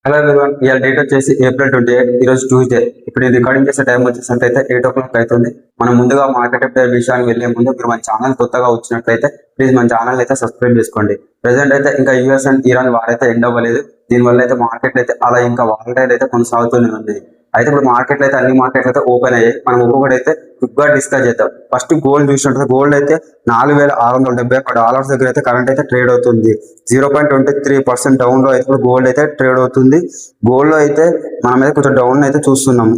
Hello everyone, ఇవాళ date వచ్చేసి April 28, ఈరోజు ట్యూస్డే. ఇప్పుడు ఇది రికార్డింగ్ చేసే టైం వచ్చేసరికి 8 o'clock అవుతుంది. మనం ముందుగా మార్కెట్ అప్డేట్ విషయానికి వెళ్లే ముందు మీరు మన ఛానల్ కొత్తగా వచ్చినట్లయితే ప్లీజ్ మన ఛానల్ అయితే సబ్స్క్రైబ్ చేసుకోండి. ప్రెసెంట్ అయితే ఇంకా యూఎస్ అండ్ ఇరాన్ వార్ అయితే ఎండ్ అవ్వలేదు. దీనివల్ల అయితే మార్కెట్ అయితే అలా ఇంకా వాలటైల్ అయితే కొనసాగుతూనే ఉంది. అయితే ఇప్పుడు మార్కెట్లు అయితే అన్ని మార్కెట్లు అయితే ఓపెన్ అయ్యాయి. మనం ఒక్కొక్కటి అయితే క్విక్ గా డిస్కస్ చేద్దాం. ఫస్ట్ గోల్డ్ చూసినట్టు గోల్డ్ అయితే $4,671 దగ్గర అయితే కరెంట్ అయితే ట్రేడ్ అవుతుంది. 0.23% డౌన్ లో అయితే గోల్డ్ అయితే ట్రేడ్ అవుతుంది. గోల్డ్ లో అయితే మనం అయితే కొంచెం డౌన్ అయితే చూస్తున్నాం.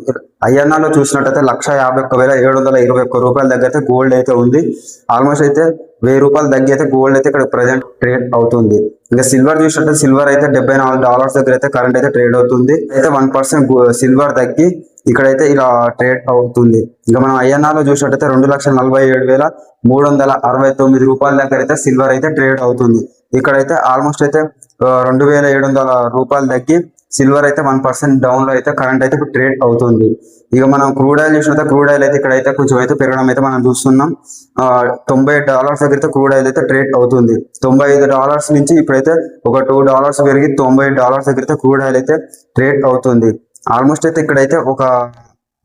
ఐఎన్ఆర్ లో చూసినట్టయితే $151,721 దగ్గర అయితే గోల్డ్ అయితే ఉంది. ఆల్మోస్ట్ అయితే $1,000 తగ్గి అయితే గోల్డ్ అయితే ఇక్కడ ప్రజెంట్ ట్రేడ్ అవుతుంది. ఇంకా సిల్వర్ చూసినట్టు సిల్వర్ అయితే $74 దగ్గర అయితే కరెంట్ అయితే ట్రేడ్ అవుతుంది. అయితే 1% సిల్వర్ తగ్గి ఇక్కడైతే ఇలా ట్రేడ్ అవుతుంది. ఇంకా మనం ఐఎన్ఆర్ లో చూసినట్టయితే $2,47,369 దగ్గర అయితే సిల్వర్ అయితే ట్రేడ్ అవుతుంది. ఇక్కడైతే ఆల్మోస్ట్ అయితే $2,700 తగ్గి సిల్వర్ అయితే 1% డౌన్ లో అయితే కరెంట్ అయితే ట్రేడ్ అవుతుంది. ఇక మనం క్రూడ్ ఆయిల్ చూసినట్టు క్రూడ్ ఆయిల్ అయితే ఇక్కడైతే కొంచెం అయితే పెరగడం అయితే మనం చూస్తున్నాం. $98 దగ్గర అయితే క్రూడ్ ఆయిల్ అయితే ట్రేడ్ అవుతుంది. $95 నుంచి ఇప్పుడైతే ఒక $2 పెరిగి $98 దగ్గర అయితే క్రూడ్ ఆయిల్ అయితే ట్రేడ్ అవుతుంది. ఆల్మోస్ట్ అయితే ఇక్కడైతే ఒక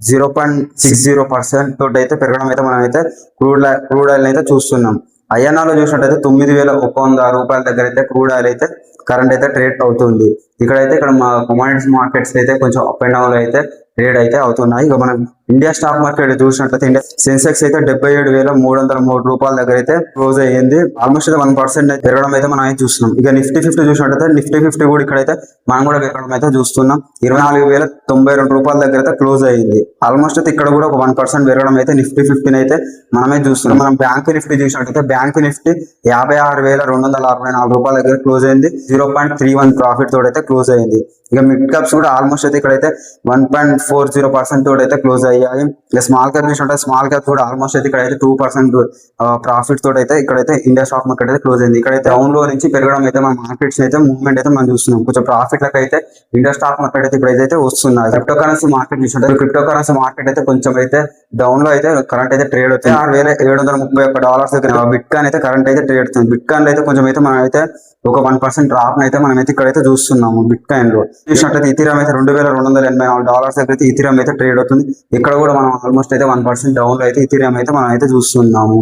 0.60% తోటి అయితే పెరగడం అయితే మనం అయితే క్రూడ్ ఆయిల్ అయితే చూస్తున్నాం. ఐఎన్ఆర్ లో చూసినట్టయితే $9,100 దగ్గర అయితే క్రూడ్ ఆయిల్ అయితే కరెంట్ అయితే ట్రేడ్ అవుతుంది. ఇక్కడైతే ఇక్కడ మా కమోడిటీస్ మార్కెట్స్ అయితే కొంచెం అప్ అండ్ డౌన్ అయితే ట్రేడ్ అయితే అవుతున్నాయి. ఇక మనం ఇండియా స్టాక్ మార్కెట్ చూసినట్లయితే ఇండియా సెన్సెక్స్ అయితే $77,303 దగ్గర అయితే క్లోజ్ అయ్యింది. ఆల్మోస్ట్ అయితే 1% పెరగడం అయితే మనం అయితే చూస్తున్నాం. ఇక నిఫ్టీ 50 చూసినట్టయితే నిఫ్టీ 50 కూడా ఇక్కడైతే మనం కూడా పెరగడం అయితే చూస్తున్నాం. $24,092 దగ్గర అయితే క్లోజ్ అయ్యింది. ఆల్మోస్ట్ అయితే ఇక్కడ కూడా ఒక 1% పెరగడం అయితే నిఫ్టీ 50 అయితే మనమే చూస్తున్నాం. మనం బ్యాంక్ నిఫ్టీ చూసినట్టయితే బ్యాంక్ నిఫ్టీ $56,264 దగ్గర క్లోజ్ అయింది. 0.31 ప్రాఫిట్ తోడైతే క్లోజ్ అయింది. ఇక మిడ్ క్యాప్స్ కూడా ఆల్మోస్ట్ అయితే ఇక్కడైతే 1.40% తోడైతే క్లోజ్ అయ్యాయి. ఇక స్మాల్ క్యాప్ చూసినట్టు స్మాల్ క్యాప్ కూడా ఆల్మోస్ట్ అయితే ఇక్కడైతే 2% ప్రాఫిట్ తోడైతే ఇక్కడైతే ఇండియా స్టాక్ మార్కెట్ అయితే క్లోజ్ అయింది. ఇక్కడైతే డౌన్ లో నుంచి పెరగడం అయితే మన మార్కెట్స్ అయితే మూవ్మెంట్ అయితే మనం చూస్తున్నాం. కొంచెం ప్రాఫిట్ లకు అయితే ఇండియా స్టాక్ మార్కెట్ అయితే ఇప్పుడైతే వస్తున్నాయి. క్రిప్టో కరెన్సీ మార్కెట్ చూసినట్టు క్రిప్టో కరెన్సీ మార్కెట్ అయితే కొంచెం అయితే డౌన్ లో అయితే కరెంట్ అయితే ట్రేడ్ అవుతుంది. $6,731 దగ్గర బిట్ కాయిన్ అయితే కరెంట్ అయితే ట్రేడ్ అవుతుంది. బిట్ కాయిన్ అయితే కొంచెం అయితే మనం అయితే ఒక 1% డ్రాప్ అయితే మనం అయితే ఇక్కడైతే చూస్తున్నాము. బిట్ కాయిన్ లో చూసినట్లయితే ఇథీరియం అయితే $2,284 దగ్గర అయితే ఇథీరియం అయితే ట్రేడ్ అవుతుంది. ఇక్కడ కూడా మనం ఆల్మోస్ట్ అయితే 1% డౌన్ లో అయితే ఇథీరియం అయితే మనం అయితే చూస్తున్నాము.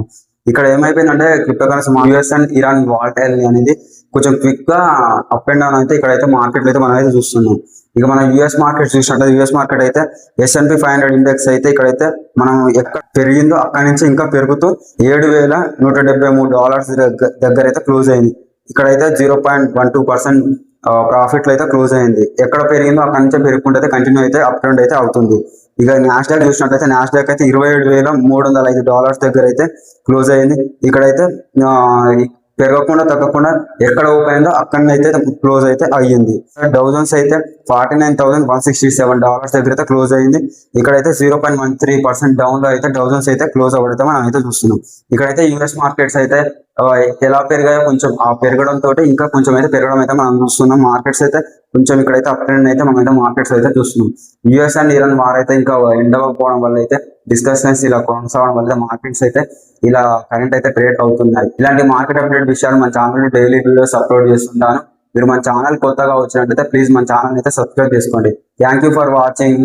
ఇక్కడ ఏమైపోయిందంటే crypto currency US and Iran volatile అనేది కొంచెం క్విక్ గా అప్ అండ్ డౌన్ అయితే ఇక్కడైతే మార్కెట్ అయితే మనం అయితే చూస్తున్నాం. ఇక మన యూఎస్ మార్కెట్ చూసినట్టు యూఎస్ మార్కెట్ అయితే S&P 500 ఇండెక్స్ అయితే ఇక్కడైతే మనం ఎక్కడ పెరిగిందో అక్కడి నుంచి ఇంకా పెరుగుతూ $7,173 దగ్గర అయితే క్లోజ్ అయింది. ఇక్కడైతే 0.12% ప్రాఫిట్ లో అయితే క్లోజ్ అయింది. ఎక్కడ పెరిగిందో అక్కడి నుంచి పెరుగుకుంటే కంటిన్యూ అయితే అప్ ట్రెండ్ అయితే అవుతుంది. ఇక నాస్డాక్ చూసినట్లయితే నాస్డాక్ అయితే $27,305 దగ్గర అయితే క్లోజ్ అయింది. ఇక్కడైతే పెరగకుండా తగ్గకుండా ఎక్కడ ఓపెన్ అయిందో అక్కడనైతే క్లోజ్ అయితే అయ్యింది. డౌజన్స్ అయితే $49,167 దగ్గర అయితే క్లోజ్ అయింది. ఇక్కడైతే 0.13% డౌన్ లో అయితే డౌజన్స్ అయితే క్లోజ్ అవ్వడం మనం అయితే చూస్తున్నాం. ఇక్కడైతే యూఎస్ మార్కెట్స్ అయితే ఎలా పెరిగాయో కొంచెం ఆ పెరగడం తోటి ఇంకా కొంచెం అయితే పెరగడం అయితే మనం చూస్తున్నాం. మార్కెట్స్ అయితే కొంచెం ఇక్కడైతే అప్ ట్రెండ్ అయితే మనం అయితే మార్కెట్స్ అయితే చూస్తున్నాం. యూఎస్ అండ్ ఇరాన్ వార్ అయితే ఇంకా ఎండ్ అవ్వకపోవడం వల్ల అయితే డిస్కషన్స్ ఇలా కొనసాగడం వల్ల మార్కెట్స్ అయితే ఇలా కరెంట్ అయితే ట్రేడ్ అవుతున్నాయి. ఇలాంటి మార్కెట్ అప్డేట్ విషయాలు మన ఛానల్ డైలీ వీడియోస్ అప్లోడ్ చేస్తుంటాను. మీరు మన ఛానల్ కొత్తగా వచ్చినట్లయితే ప్లీజ్ మన ఛానల్ అయితే సబ్స్క్రైబ్ చేసుకోండి. Thank you for watching.